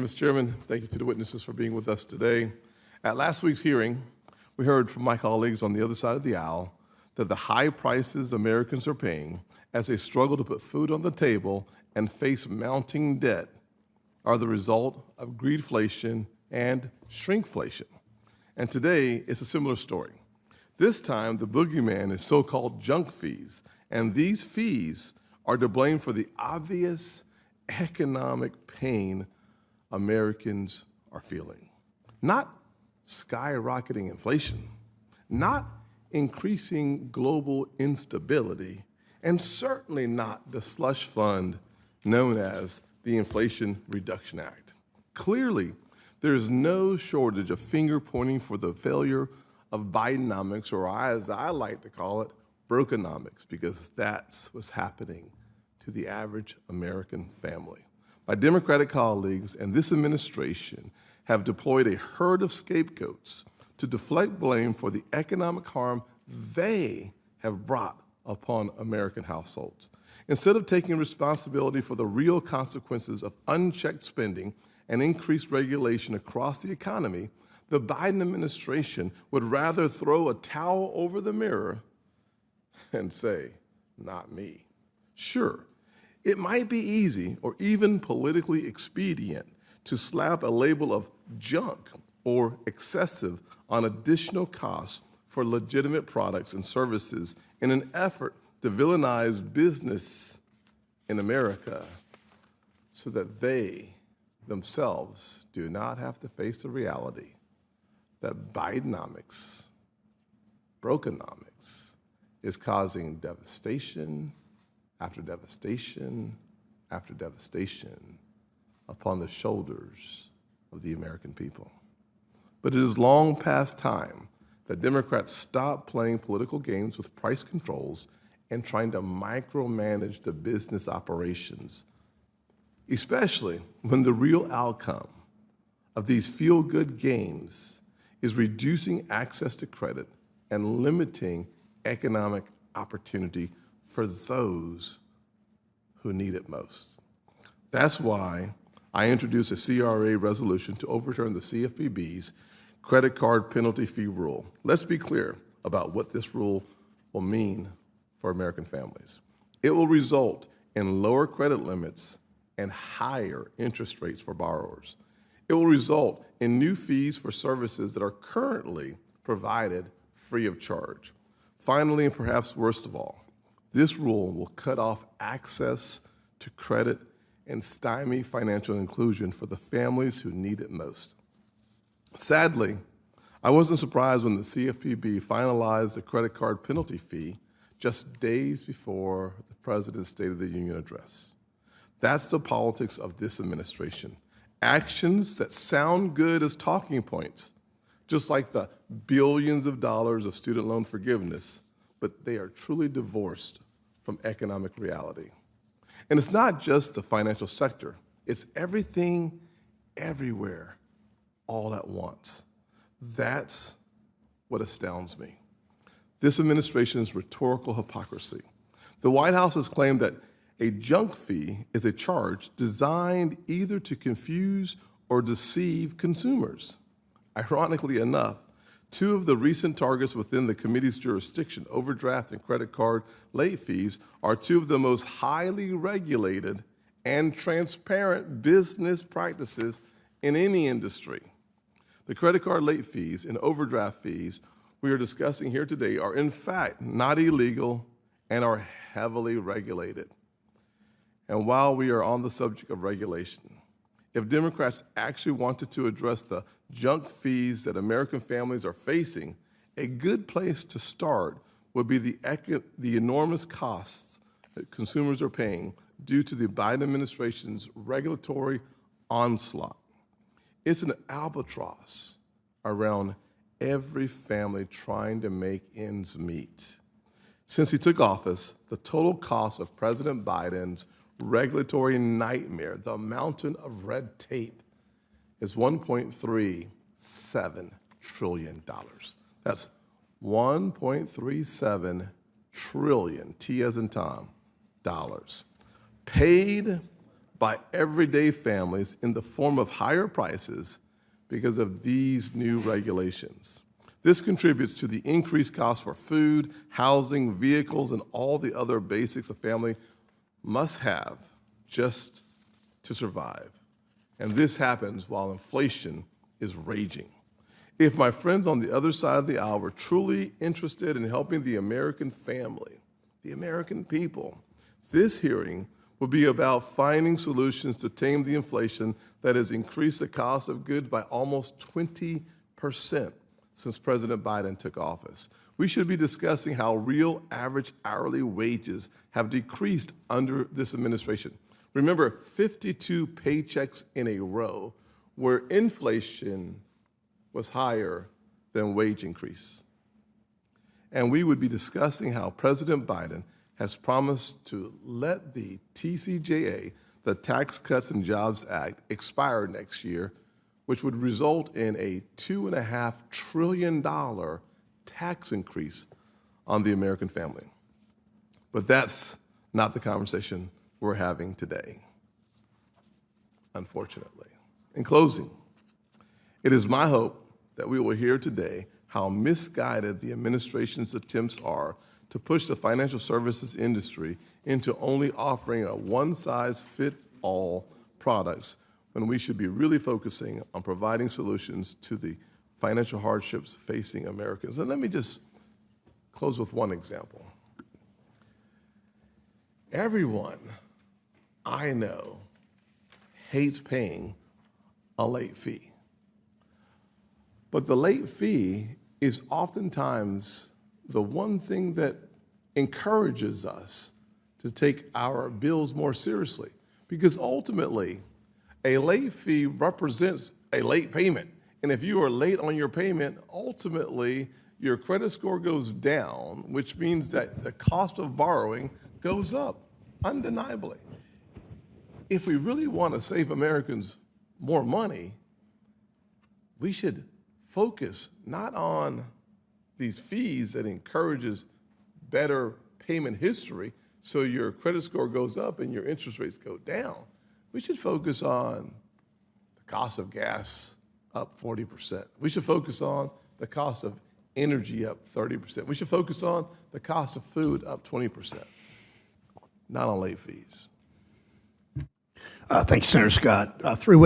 Mr. Chairman. Thank you to the witnesses for being with us today. At last week's hearing, we heard from my colleagues on the other side of the aisle that the high prices Americans are paying as they struggle to put food on the table and face mounting debt are the result of greedflation and shrinkflation. And today, it's a similar story. This time, the boogeyman is so-called junk fees, and these fees are to blame for the obvious economic pain Americans are feeling. Not skyrocketing inflation, not increasing global instability, and certainly not the slush fund known as the Inflation Reduction Act. Clearly, there is no shortage of finger-pointing for the failure of Bidenomics, or as I like to call it, brokenomics, because that's what's happening to the average American family. My Democratic colleagues and this administration have deployed a herd of scapegoats to deflect blame for the economic harm they have brought upon American households. Instead of taking responsibility for the real consequences of unchecked spending and increased regulation across the economy, the Biden administration would rather throw a towel over the mirror and say, "Not me." Sure, it might be easy or even politically expedient to slap a label of junk or excessive on additional costs for legitimate products and services in an effort to villainize business in America so that they themselves do not have to face the reality that Bidenomics, brokenomics, is causing devastation after devastation after devastation upon the shoulders of the American people. But it is long past time that Democrats stop playing political games with price controls and trying to micromanage the business operations, especially when the real outcome of these feel-good games is reducing access to credit and limiting economic opportunity for those who need it most. That's why I introduced a CRA resolution to overturn the CFPB's credit card penalty fee rule. Let's be clear about what this rule will mean for American families. It will result in lower credit limits and higher interest rates for borrowers. It will result in new fees for services that are currently provided free of charge. Finally, and perhaps worst of all, this rule will cut off access to credit and stymie financial inclusion for the families who need it most. Sadly, I wasn't surprised when the CFPB finalized the credit card penalty fee just days before the President's State of the Union address. That's the politics of this administration. Actions that sound good as talking points, just like the billions of dollars of student loan forgiveness, but they are truly divorced from economic reality. And it's not just the financial sector, it's everything, everywhere, all at once. That's what astounds me. This administration's rhetorical hypocrisy. The White House has claimed that a junk fee is a charge designed either to confuse or deceive consumers. Ironically enough, two of the recent targets within the committee's jurisdiction, overdraft and credit card late fees, are two of the most highly regulated and transparent business practices in any industry. The credit card late fees and overdraft fees we are discussing here today are in fact not illegal and are heavily regulated. And while we are on the subject of regulation, if Democrats actually wanted to address the junk fees that American families are facing, a good place to start would be the enormous costs that consumers are paying due to the Biden administration's regulatory onslaught. It's an albatross around every family trying to make ends meet. Since he took office, the total cost of President Biden's regulatory nightmare, the mountain of red tape, is $1.37 trillion. That's $1.37 trillion, T as in Tom, dollars, paid by everyday families in the form of higher prices because of these new regulations. This contributes to the increased cost for food, housing, vehicles, and all the other basics a family must have just to survive. And this happens while inflation is raging. If my friends on the other side of the aisle were truly interested in helping the American family, the American people, this hearing will be about finding solutions to tame the inflation that has increased the cost of goods by almost 20% since President Biden took office. We should be discussing how real average hourly wages have decreased under this administration. Remember, 52 paychecks in a row where inflation was higher than wage increase. And we would be discussing how President Biden has promised to let the TCJA, the Tax Cuts and Jobs Act, expire next year, which would result in a $2.5 trillion tax increase on the American family. But that's not the conversation we're having today, unfortunately. In closing, it is my hope that we will hear today how misguided the administration's attempts are to push the financial services industry into only offering a one-size-fits-all products when we should be really focusing on providing solutions to the financial hardships facing Americans. And let me just close with one example. Everyone I know hates paying a late fee. But the late fee is oftentimes the one thing that encourages us to take our bills more seriously, because ultimately, a late fee represents a late payment. And if you are late on your payment, ultimately, your credit score goes down, which means that the cost of borrowing goes up, undeniably. If we really want to save Americans more money, we should focus not on these fees that encourages better payment history so your credit score goes up and your interest rates go down. We should focus on the cost of gas up 40%. We should focus on the cost of energy up 30%. We should focus on the cost of food up 20%, not on late fees. Thank you, Senator Scott. Three witnesses.